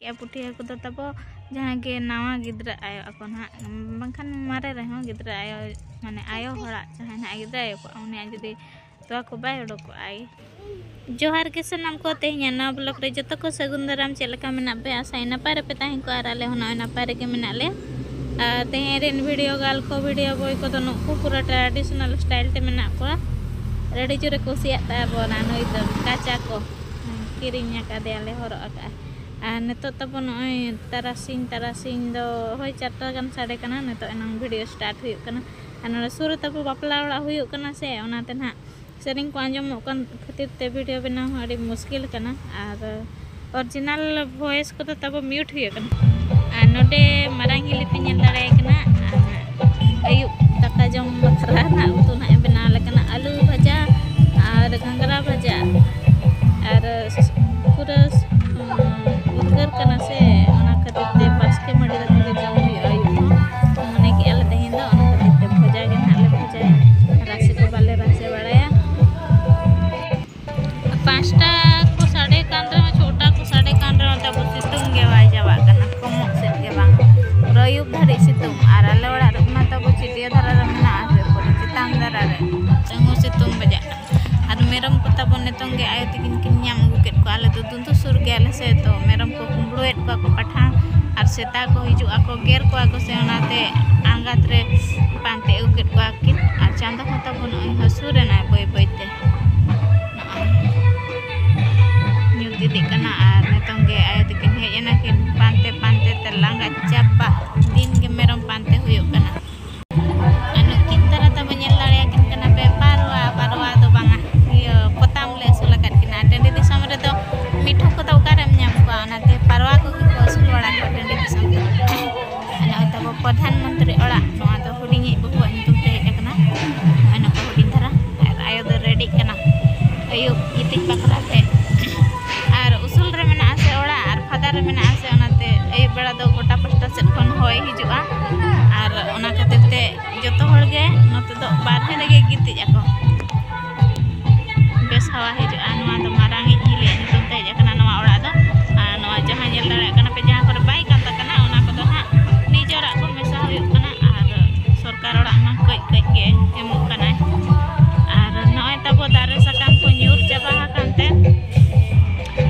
क्या पुठी हाकु दो तब जहाँ के नवा गिद्रा आयो ako ना बंखान मारे रहे हो गिद्रा आयो माने आयो हड़ा जहाँ ना गिद्रा आयो को उन्हें जुदी तो को बाय उडो को आई जोहार के सनम को तेहnya ना ब्लॉग रे जतो को सगुंदराम चेलका मेना पे आशा नपाय पे ताहें को आराले होना नपाय के मेना ले तेहे रेन वीडियो गाल को वीडियो बॉय को तो नुकु पूरा ट्रेडिशनल स्टाइल ते मेना को रेडी जुरे कुसिया ता बोना नई तो काचा को किरिnya का देले हरो का नितो तब नई तारासिंग दो होय चारटा गान साडे कना नितो एनंग वीडियो स्टार्ट हुई कना अन सुर तब बापला ओड़ा हुई कना से ओनाते ना सेरिंग को आंजमो कन खातिर ते वीडियो बनाव अड़ी मुश्किल कना और ओरिजिनल वॉइस को तब म्यूट हुई कना नोडे मारांग हिली पे नेल दाड़े कना आयु दाका जम बखरा ना उतु ना बना लेकना आलू भाजा और घंगरा भाजा और पूरा उदगर कना से ओना खातिर ते बास्के मडी रे जम हुई आयु माने के आले तेहें दो ओना खातिर ते भजा के नाले भजा रासे को बाले रासे बड़ाया पांचटा को साढ़े कान रे छोटा को साढ़े कान रे तब सितुंग गे वाय जावा कना कमो से के बांग रयुब धरी सितुंग आर आले ओड़ा रे ना तब चिटिया धरा रे मेना आसे पर चितांग धरा रे संगो सितुंग बजा आर मेरम को तब नेतोंग गे आयो तिकिन किन ᱧᱟᱢ ᱟᱹᱜᱩ ᱠᱮᱫ ᱠᱚ ᱟᱞᱮ ᱫᱚ ᱫᱩᱱᱫᱩ ᱥᱩᱨ ᱜᱮᱭᱟᱞᱮ ᱥᱮ ᱛᱚ ᱢᱮᱨᱚᱢ ᱠᱚ ᱠᱩᱢᱵᱲᱩᱭᱮᱫ ᱠᱚᱣᱟ ᱠᱚ ᱯᱟᱴᱷᱟᱱ ᱟᱨ ᱥᱮᱛᱟ ᱠᱚ ᱦᱤᱡᱩᱜ ᱟᱠᱚ ᱜᱮᱨ ᱠᱚᱣᱟ ᱠᱚ ᱥᱮ ᱚᱱᱟᱛᱮ ᱟᱸᱜᱟᱛ ᱨᱮ ᱯᱟᱱᱛᱮ ᱟᱹᱜᱩ ᱠᱮᱫ ᱠᱚᱣᱟ ᱠᱤᱱ ᱟᱨ ᱪᱟᱸᱫᱚ ᱦᱚᱸ ᱛᱟᱵᱚ ᱱᱚᱜᱼᱚᱭ ᱦᱟᱹᱥᱩᱨᱮᱱᱟᱭ ᱵᱟᱹᱭ ᱵᱟᱹᱭᱛᱮ ᱧᱩᱛ ᱤᱫᱤᱜ ᱠᱟᱱᱟ ᱟᱨ ᱱᱤᱛᱚᱝ ᱜᱮ ᱟᱭᱳ ᱛᱟᱹᱠᱤᱱ ᱦᱮᱡ ᱮᱱᱟ ᱠᱤᱱ ᱯᱟᱱᱛᱮ ᱯᱟᱱᱛᱮ ᱛᱮ ᱞᱟᱸᱜᱟ ᱪᱟᱵᱟ ᱫᱤᱱ ᱜᱮ ᱢᱮᱨᱚᱢ ᱯᱟᱱᱛᱮ ᱦᱩᱭᱩᱜ ᱠᱟᱱᱟ ᱱᱩᱠᱤᱱ ᱛᱟᱨᱟ ᱛᱟᱵᱚ ᱧᱮᱞ ᱫᱟᱲᱮᱭᱟᱠᱤᱱ ᱠᱟᱱᱟ ᱯᱮ ᱯᱟᱨᱣᱟ ᱫᱚ ᱵᱟᱝᱟ ᱤᱭᱟᱹ ᱯᱚᱛᱟᱢ ᱞᱮ ᱟᱹᱥᱩᱞ ᱟᱠᱟᱫ ᱠᱤᱱᱟ ᱴᱟᱺᱰᱤ ᱫᱤᱥᱚᱢ ᱨᱮᱫᱚ मिठू को तो उकारेम ᱧᱟᱢ ᱠᱚᱣᱟ ᱚᱱᱟᱛᱮ ᱯᱟᱨᱣᱟ ᱠᱚ ᱟᱹᱥᱩᱞ ᱵᱟᱲᱟ ᱠᱚᱣᱟ ᱴᱟᱺᱰᱤ ᱫᱤᱥᱚᱢ ᱨᱮ ᱱᱚᱜᱼᱚᱭ ᱛᱟᱵᱚ ᱯᱨᱚᱫᱷᱟᱱᱢᱚᱱᱛᱨᱤ ᱚᱲᱟᱜ ᱱᱚᱣᱟ ᱫᱚ ᱦᱩᱰᱤᱧᱤᱡ ᱵᱟᱹᱵᱩᱣᱟᱜ ᱧᱩᱛᱩᱢ ᱛᱮ ᱦᱮᱡ ᱟᱠᱟᱱᱟ ᱱᱚᱜᱼᱚᱭ ᱱᱚᱝᱠᱟ ᱦᱩᱰᱤᱧ ᱫᱷᱟᱨᱟ ᱟᱨ ᱟᱭᱳ ᱫᱚ ᱨᱮᱰᱤᱜ ᱠᱟᱱᱟ ᱟᱹᱭᱩᱵ ᱜᱤᱛᱤᱡ ᱵᱟᱠᱷᱨᱟ ᱛᱮ ᱟᱨ ᱩᱥᱩᱞ ᱨᱮ ᱢᱮᱱᱟᱜᱼᱟ ᱥᱮ ᱚᱲᱟᱜ ᱟᱨ ᱯᱷᱟᱫᱟ ᱨᱮ ᱢᱮᱱᱟᱜᱼᱟ ᱥᱮ ᱚᱱᱟᱛᱮ ᱟᱹᱭᱩᱵ ᱵᱮᱲᱟ ᱫᱚ ᱜᱚᱴᱟ ᱯᱟᱥᱴᱟ ᱥᱮᱫ ᱠᱷᱚᱱ ᱦᱚᱭ ᱦᱤᱡᱩᱜᱼᱟ ᱟᱨ ᱚᱱᱟ ᱠᱷᱟᱹᱛᱤᱨ ᱛᱮ ᱡᱚᱛᱚ ᱦᱚᱲ ᱜᱮ ᱱᱚᱛᱮ ᱫᱚ ᱵᱟᱨᱦᱮ ᱨᱮᱜᱮ ᱜᱤᱛᱤᱡ ᱟᱠᱚ बेस हवा हिजुआ नवा दो मारांगिज हिलिया नितुम ते हेज अकना नवा ओड़ा दो आर नवा जहां नेल दाड़े कना पे जहां करे बाई कान तकना ओना को दो ना निजरा को मेसा हुई कना आर सरकार ओड़ा मा कई कई के एमो कना आर नय तबो दारे सकाम को न्यूर चाबा हाकानते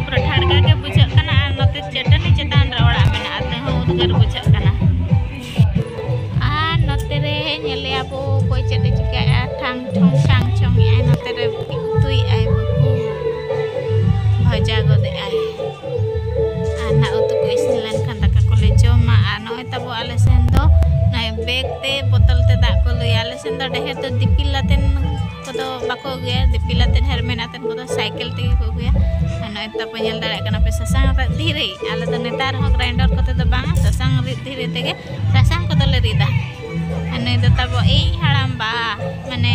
पूरा ठाड़गा के बुझा कना आर नते चटनी चेतान रे ओड़ा मेना आते हो उदगर बुझा कना आर नते रे नेले आबो कोई चेते चिकाया ठांग ठोंग सांग चोंग आय नते रे तुई आय बकु भजा गोदे आय आना उतु को इसिलन खान दाका को ले जमा आ नय तबो आले सेन दो नय बैग ते बोतल ते दा को लई आले सेन दो डेहे तो दिपिलातेन को दो बाको गया दिपिलातेन हेरमेनातेन को दो साइकिल ते को गया नय तबो नेल दाड़े कना पे ससांग रे धीरे आले तो नेतार हो ग्राइंडर कोते तो बांग ससांग रि धीरे तेगे ससांग को दो ले रिदा नय दो तबो ए हड़ाम बा माने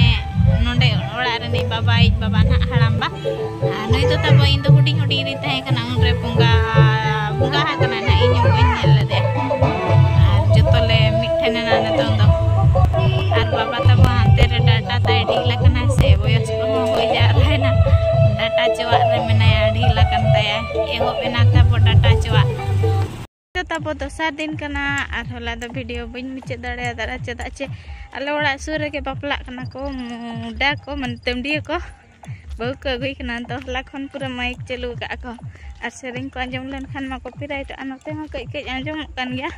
नोंडे ओड़ा रे नहीं बाबा ना हड़ाम बा नई तो तब इन दो हुडी हुडी री तहे कना उन रे बुंगा हा कना ना इन बइन नेल ले आर जतले मिठने ना नतो दो आर बाबा तब हाते रे डाटा ताई ढीला कना से बयस को हो जा रहा ना डाटा चवा रे मेनाया ढीला कन ताया एगो बेना तब डाटा चवा तब दोसर दिन कना आर होला दो वीडियो बइन मिचे दाड़े दाड़ा चदा चे आले ओड़ा सुर रे के बापला कना को मुडा को मन तमडिया को बहु को गई कना तो हला खन पूरा माइक चालू का को आर सेरिंग को आंजम लन खान मा कॉपीराइट अनते हो कई कई आंजम कन गया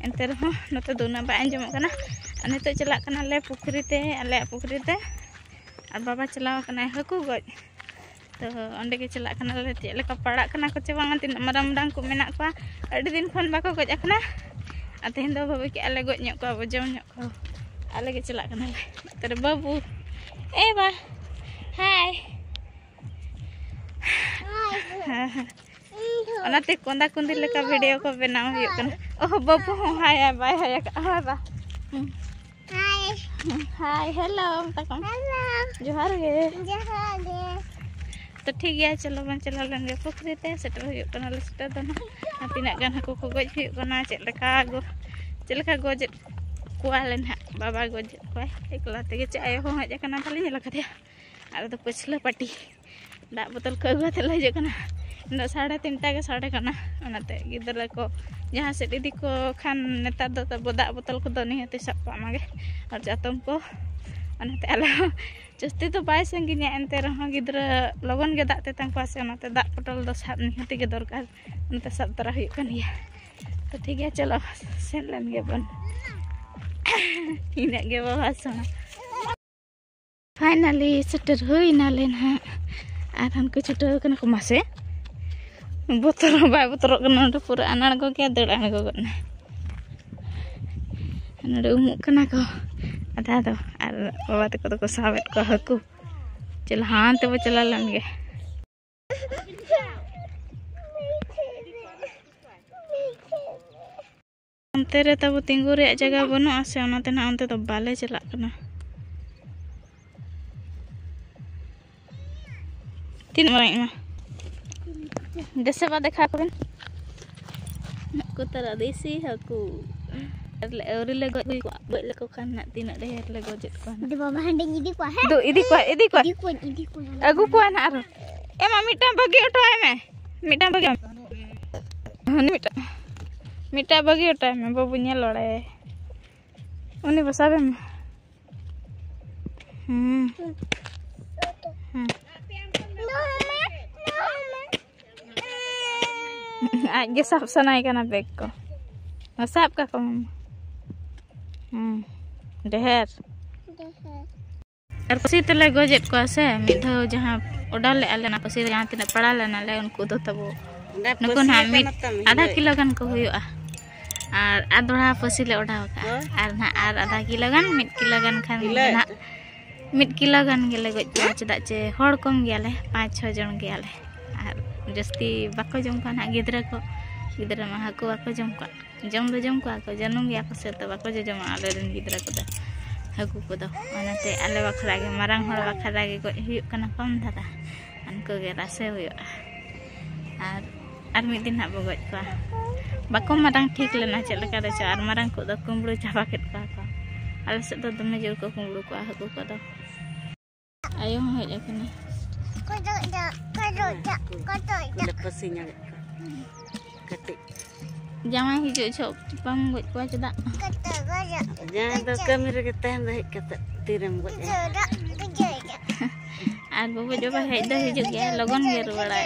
एंते रहो नते दोना बा आंजम कना अने चला कना ले पुखरी ते आले पुखरी ते आर बाबा चलाव कना हकू गज तो अंडे के चला कना ले चे लेका पड़ा कना को चे बांग तिन मरम डांग को मेना को अडी दिन खन बाको गज कना अतेन दो बाबू के आले गज ᱧᱚᱜ को बजम ᱧᱚᱜ को आले के चला कना ले तेरे बाबू ए बा हाय ओनाते कोंदा कुंदी लेका वीडियो को बनाव हुई कना ओह बाबू हाय बाय हाय हाय बा हाय हेलो तकम हेलो जोहार गे तो ठीक है चलो बन चला लेंगे पुखरी ते सेटर हुई कना ले सेटर दो ना तिना गान हको को गज हुई कना चेलका गज कुआलेन हा बाबा गज कोय एकला तेगे चाय हो हज कना खाली नेला कथया आर तो पछला पाटी दा बोतल को अगुते ले जे कना 3:30 के साढ़े करना गिद्रा को जहाँ से इदी को खान नेतार दो तब दाग बोतल को निहते सब पामागे और जातम को आले जस्ती तो बाय संगिया एनते रहा गिद्रा लगन के दाग तेतां को आसे दाग बोतल दो सब निहते के दरकार उनते सब तरह हुई कनिया तो ठीक है चलो सेन लेन गे बन इना गे बाबा सोना फाइनली सेटर हुई ना लेन हा आर हनको छुटो कना को मासे बोतर बाय बोतर कना पूरा अनाड़ को क्या दड़ अणगो गना नडे उमुक कना को आधा दो आर बाबा तको को सावेट को हकू चल हां ते चला लंगे अंते रे तब तिंगु रे जगह बनु आसे ओनाते ना अंते तो बाले चला कना तीन मराई मा देसे बा देखा करें को तरह देसी हकू औरी ले गoj को खान ना तीन ढेर ले गojit को दे बाबा हंडे इदी को है दो इदी को अगु को ना आरो एमा मिटा बगी ऑटो है में मिटा बगी हनी मिटा बगी ऑटो है में बाबू ने लड़े उनी बसाबे में आज सब सनाई का ना बैग को साफ का कम ढेर और पसी तले गजेट को से मिद जहां ऑर्डर ले आले ना पसी जहां तिना पड़ा लेना ले उनको दो तब नको ना आधा किलो गन को हुआ और आधोड़ा पसी ले ऑर्डर का और ना और आधा kilo gun 1 kilo gun Khan ना 1 किलो गन गेले गज चदा चे हड़ कम गेले 5-6 जन गेले और जस्ती बाको जम का ना गिद्रा मा हाको बाको जम का जम को को जनम गया को से तो बाको जम आले रन गिद्रा को हाको को ओनाते आले बखरा के मारांग हड़ बखरा के गज हुई कना कम धारा अनको गे रासे हुई और मिद दिन हाबो गज को बाको मारांग ठीक लेना चल लका रे और मारांग को कुंबड़ू चाबा केट को आले से तो दमे जोर को कुंबड़ू को हाको को आयो हेज अकनी जामा हिजो छो पम गज को चदा जहां तो कमी रे तहन हेज कते तीरम गज आर बाबू जो हेज दो हिजो गया लगन गे रुवाड़ा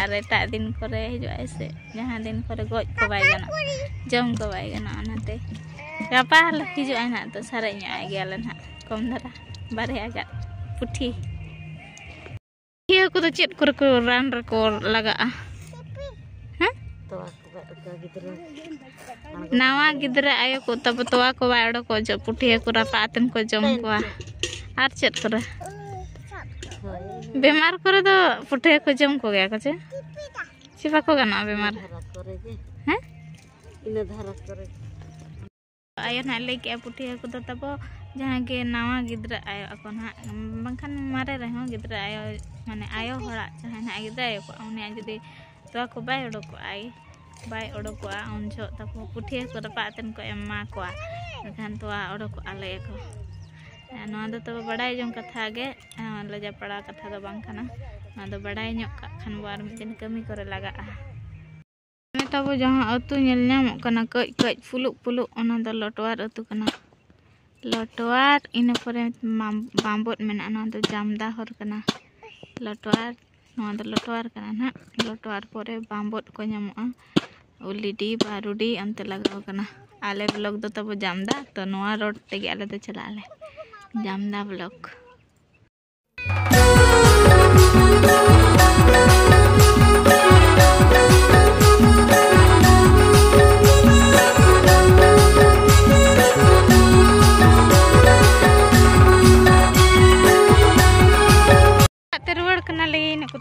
आर एटा दिन करे हिजो ऐसे जहां दिन करे गज को बाय गना जम को बाय गना ओनाते गापा हिजो आना तो सारे nya गया ना कम धरा बारे आगा पुठी ये को तो चेट कर को रान रे को लगा हैं तो गिद्रा नावा गिद्रा आयो को तब तोवा को बाड़ो को जो पुठी को रापातन को जम को आर चेट कर बीमार करे तो पुठी को जम को गया कचे सिपा को गाना बीमार हैं इने धारा करे आयो ना ले के पुठी को तो तब जहां के नावा गिद्रा आयो अकोन हा बंखान मारे रहो गिद्रा आयो माने आयो हड़ा जहां ना गिद्रा आयो को उनी जदी तो को बाय ओडको उन जो तब पुठी को रपातन को एमा को खान तो ओडको आले को नवा दो तो बड़ाई जम कथा गे लजा पड़ा कथा दो बांखाना ना दो बड़ाई ᱧᱚᱜ खान बार मिदिन कमी करे लगा तब जहां अतु नेल नामो कना कई फुलुक ओना दो लटवार अतु कना लटवार इन परे बांबोट मेना ना दो जामदा हर कना लटवार ना दो लटवार कना ना लटवार परे बांबोट को ᱧᱟᱢᱚᱜᱼᱟ उलिडी बारुडी अंते लगाव कना आले ब्लॉक दो तब जामदा तो नवा रोड तेगे आले तो चला आले जामदा ब्लॉक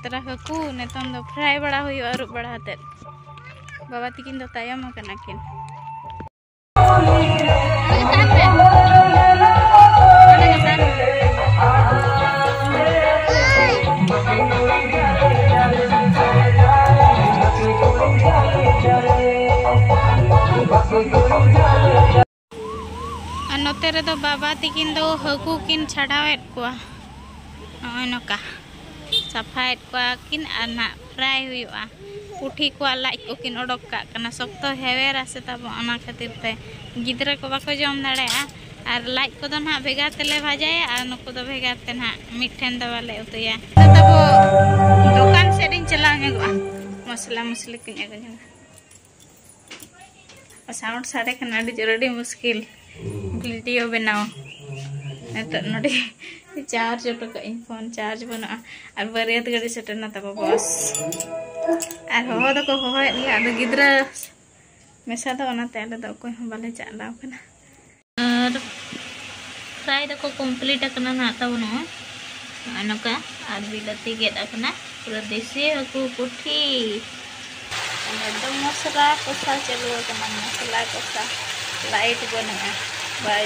तरह को नेतन दो फ्राई बड़ा हुई और बड़ा हते बाबा तिकिन दो तायम कना किन नोते रे दो बाबा तिकिन दो हकू किन छाड़ावेत को नका सफाएत को किन आना फ्राई हुआ पुठी को लाज को किन ओडक का शक्त हेवेरा से तब ओना खातिर ते गिद्रा को बाको जम दाड़े और लाज को ना भेगार तेले भाजाया और नुकु दो भेगार ते ना मिठेन दो वाले उतुया तब दुकान से चला मसला मसली को साउंड साड़े खाना जरूरी मुश्किल वीडियो बनाओ नोटे चार्ज उठो फोन चार्ज बना और बरियात गाड़ी सेटना तब बस और हो को हो गिद्रा मेसा दो बाले चलाव और फ्राई दो कमप्लीट ना तब नौका और बिलाती गेद पूरा देसी हाकू पुठी एकदम मसला कषा चलू मसला कषा लाइट बना बाय